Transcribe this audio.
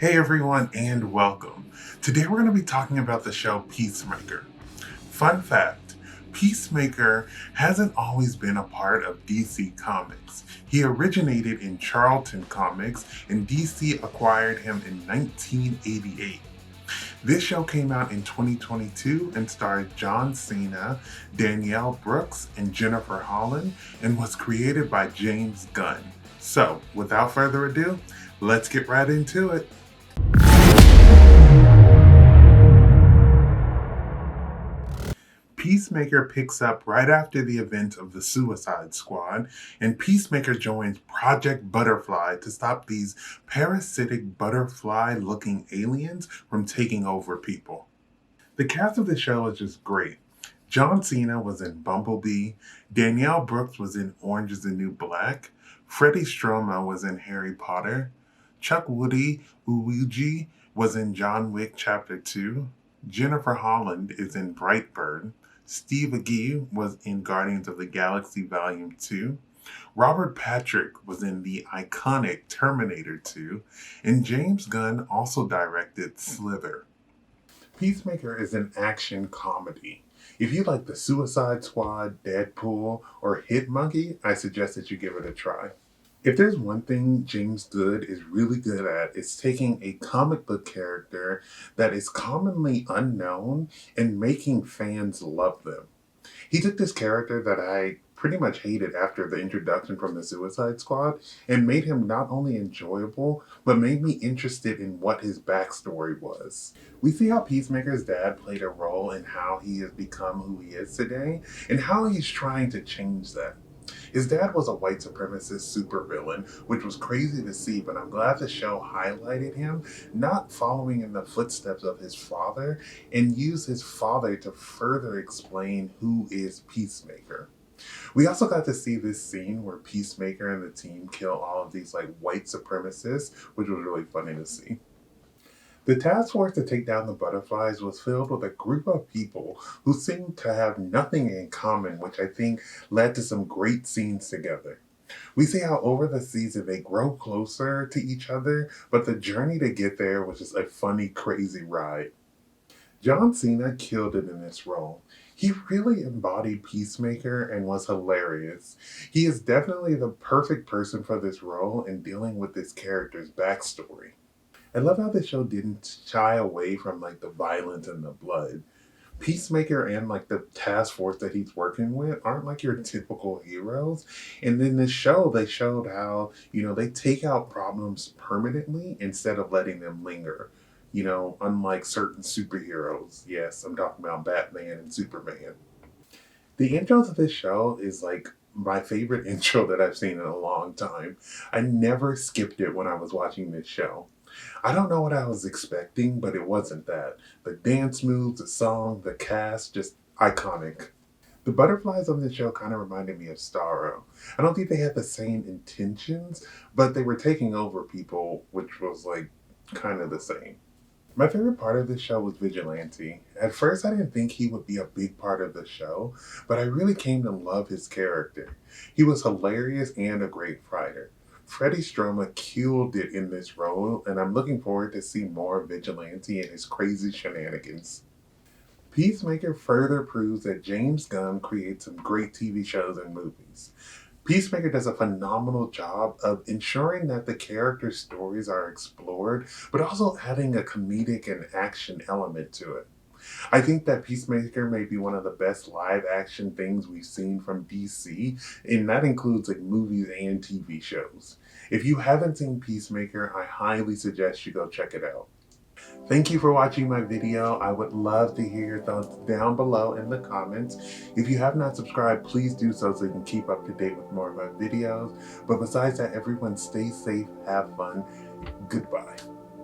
Hey everyone, and welcome. Today we're going to be talking about the show Peacemaker. Fun fact, Peacemaker hasn't always been a part of DC Comics. He originated in Charlton Comics, and DC acquired him in 1988. This show came out in 2022 and starred John Cena, Danielle Brooks, and Jennifer Holland, and was created by James Gunn. So, without further ado, let's get right into it. Peacemaker picks up right after the event of the Suicide Squad, and Peacemaker joins Project Butterfly to stop these parasitic butterfly-looking aliens from taking over people. The cast of the show is just great. John Cena was in Bumblebee, Danielle Brooks was in Orange is the New Black, Freddie Stroma was in Harry Potter, Chuck Woody Uwiji was in John Wick Chapter 2, Jennifer Holland is in Brightburn, Steve Agee was in Guardians of the Galaxy Volume 2, Robert Patrick was in the iconic Terminator 2, and James Gunn also directed Slither. Peacemaker is an action comedy. If you like the Suicide Squad, Deadpool, or Hit Monkey, I suggest that you give it a try. If there's one thing James Gunn is really good at, it's taking a comic book character that is commonly unknown and making fans love them. He took this character that I pretty much hated after the introduction from the Suicide Squad and made him not only enjoyable, but made me interested in what his backstory was. We see how Peacemaker's dad played a role in how he has become who he is today and how he's trying to change that. His dad was a white supremacist supervillain, which was crazy to see, but I'm glad the show highlighted him not following in the footsteps of his father and used his father to further explain who is Peacemaker. We also got to see this scene where Peacemaker and the team kill all of these white supremacists, which was really funny to see. The task force to take down the butterflies was filled with a group of people who seemed to have nothing in common, which I think led to some great scenes together. We see how over the season they grow closer to each other, but the journey to get there was just a funny, crazy ride. John Cena killed it in this role. He really embodied Peacemaker and was hilarious. He is definitely the perfect person for this role in dealing with this character's backstory. I love how the show didn't shy away from the violence and the blood. Peacemaker and the task force that he's working with aren't your typical heroes. And in this show, they showed how, they take out problems permanently instead of letting them linger. Unlike certain superheroes. Yes, I'm talking about Batman and Superman. The intro to this show is my favorite intro that I've seen in a long time. I never skipped it when I was watching this show. I don't know what I was expecting, but it wasn't that. The dance moves, the song, the cast, just iconic. The butterflies on this show kind of reminded me of Starro. I don't think they had the same intentions, but they were taking over people, which was kind of the same. My favorite part of this show was Vigilante. At first, I didn't think he would be a big part of the show, but I really came to love his character. He was hilarious and a great fighter. Freddie Stroma killed it in this role, and I'm looking forward to see more Vigilante and his crazy shenanigans. Peacemaker further proves that James Gunn creates some great TV shows and movies. Peacemaker does a phenomenal job of ensuring that the character stories are explored, but also adding a comedic and action element to it. I think that Peacemaker may be one of the best live action things we've seen from DC, and that includes movies and TV shows. If you haven't seen Peacemaker, I highly suggest you go check it out. Thank you for watching my video. I would love to hear your thoughts down below in the comments. If you have not subscribed, please do so you can keep up to date with more of my videos. But besides that, everyone stay safe, have fun. Goodbye.